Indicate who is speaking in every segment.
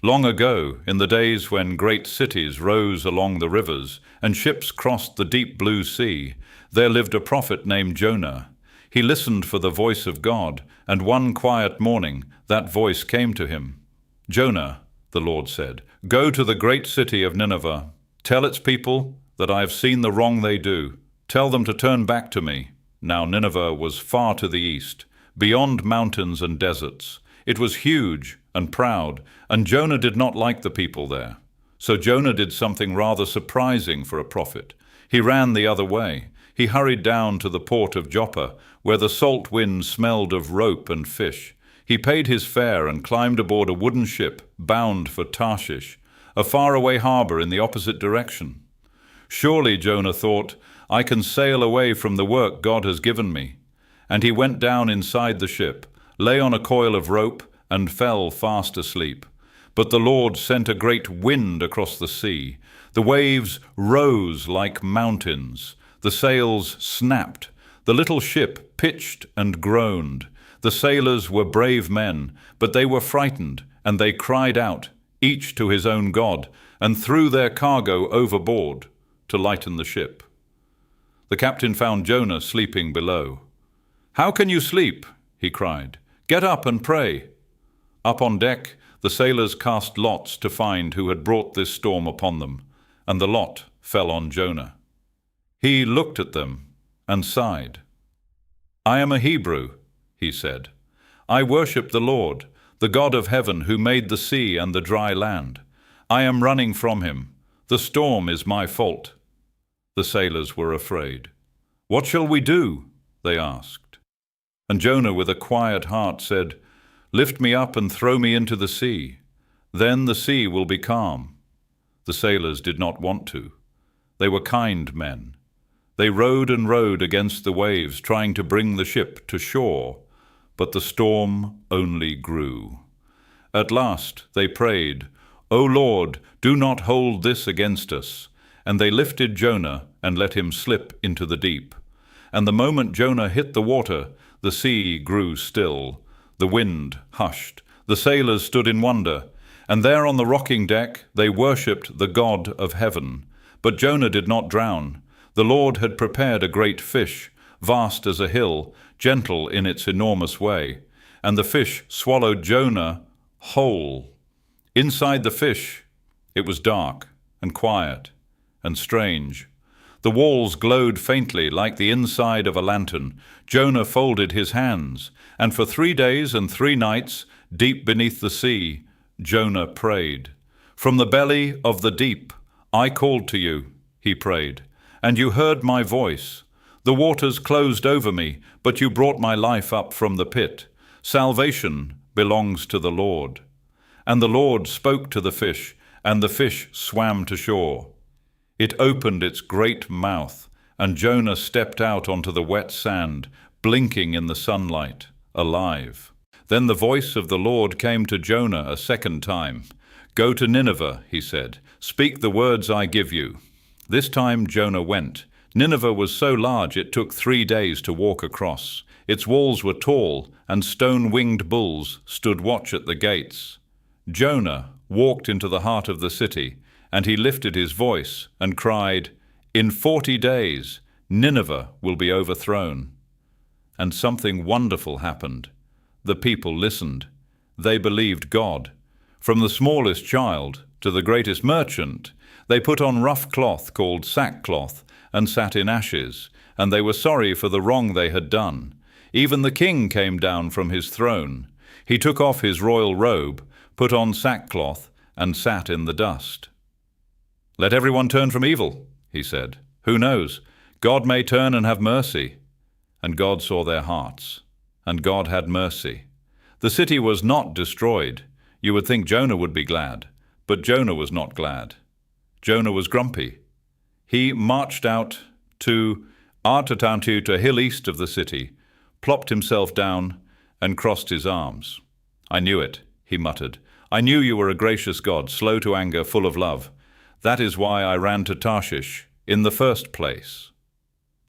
Speaker 1: Long ago, in the days when great cities rose along the rivers and ships crossed the deep blue sea, there lived a prophet named Jonah. He listened for the voice of God, and one quiet morning that voice came to him. "Jonah," the Lord said, "go to the great city of Nineveh. Tell its people that I have seen the wrong they do. Tell them to turn back to me." Now Nineveh was far to the east, beyond mountains and deserts. It was huge and proud, and Jonah did not like the people there. So Jonah did something rather surprising for a prophet. He ran the other way. He hurried down to the port of Joppa, where the salt wind smelled of rope and fish. He paid his fare and climbed aboard a wooden ship bound for Tarshish, a faraway harbor in the opposite direction. Surely, Jonah thought, I can sail away from the work God has given me. And he went down inside the ship, lay on a coil of rope, and fell fast asleep. But the Lord sent a great wind across the sea. The waves rose like mountains. The sails snapped. The little ship pitched and groaned. The sailors were brave men, but they were frightened, and they cried out, each to his own god, and threw their cargo overboard to lighten the ship. The captain found Jonah sleeping below. "How can you sleep?" he cried. "Get up and pray." Up on deck, the sailors cast lots to find who had brought this storm upon them, and the lot fell on Jonah. He looked at them and sighed. "I am a Hebrew," he said. "I worship the Lord, the God of heaven, who made the sea and the dry land. I am running from him. The storm is my fault." The sailors were afraid. "What shall we do?" they asked. And Jonah, with a quiet heart, said, "Lift me up and throw me into the sea. Then the sea will be calm." The sailors did not want to. They were kind men. They rowed and rowed against the waves, trying to bring the ship to shore, but the storm only grew. At last they prayed, "O Lord, do not hold this against us." And they lifted Jonah and let him slip into the deep. And the moment Jonah hit the water, the sea grew still. The wind hushed. The sailors stood in wonder. And there on the rocking deck they worshipped the God of heaven. But Jonah did not drown. The Lord had prepared a great fish, vast as a hill, gentle in its enormous way. And the fish swallowed Jonah whole. Inside the fish it was dark and quiet and strange. The walls glowed faintly like the inside of a lantern. Jonah folded his hands, and for 3 days and 3 nights, deep beneath the sea, Jonah prayed. "From the belly of the deep I called to you," he prayed, "and you heard my voice. The waters closed over me, but you brought my life up from the pit. Salvation belongs to the Lord." And the Lord spoke to the fish, and the fish swam to shore. It opened its great mouth, and Jonah stepped out onto the wet sand, blinking in the sunlight, alive. Then the voice of the Lord came to Jonah a second time. "Go to Nineveh," he said. "Speak the words I give you." This time Jonah went. Nineveh was so large it took 3 days to walk across. Its walls were tall, and stone-winged bulls stood watch at the gates. Jonah walked into the heart of the city, and he lifted his voice and cried, "In 40 days Nineveh will be overthrown." And something wonderful happened. The people listened. They believed God. From the smallest child to the greatest merchant, they put on rough cloth called sackcloth and sat in ashes, and they were sorry for the wrong they had done. Even the king came down from his throne. He took off his royal robe, put on sackcloth, and sat in the dust. "Let everyone turn from evil," he said. "Who knows? God may turn and have mercy." And God saw their hearts, and God had mercy. The city was not destroyed. You would think Jonah would be glad, but Jonah was not glad. Jonah was grumpy. He marched out to a hill east of the city, plopped himself down, and crossed his arms. "I knew it," he muttered. "I knew you were a gracious God, slow to anger, full of love. That is why I ran to Tarshish in the first place."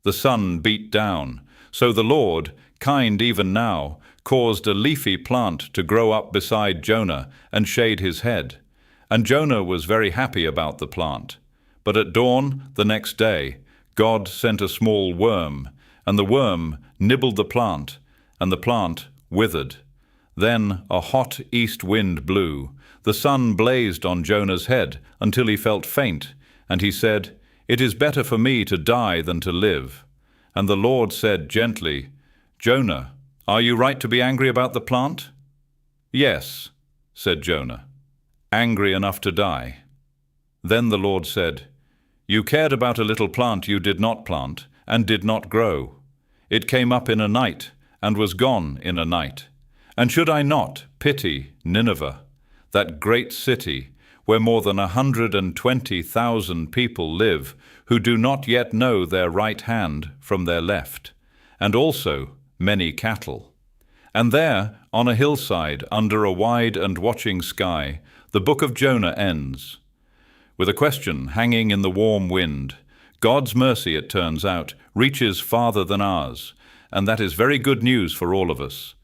Speaker 1: The sun beat down, so the Lord, kind even now, caused a leafy plant to grow up beside Jonah and shade his head. And Jonah was very happy about the plant. But at dawn the next day, God sent a small worm, and the worm nibbled the plant, and the plant withered. Then a hot east wind blew. The sun blazed on Jonah's head until he felt faint, and he said, "It is better for me to die than to live." And the Lord said gently, "Jonah, are you right to be angry about the plant?" "Yes," said Jonah, "angry enough to die." Then the Lord said, "You cared about a little plant you did not plant and did not grow. It came up in a night and was gone in a night. And should I not pity Nineveh, that great city where more than 120,000 people live who do not yet know their right hand from their left, and also many cattle?" And there, on a hillside under a wide and watching sky, the book of Jonah ends. With a question hanging in the warm wind. God's mercy, it turns out, reaches farther than ours, and that is very good news for all of us.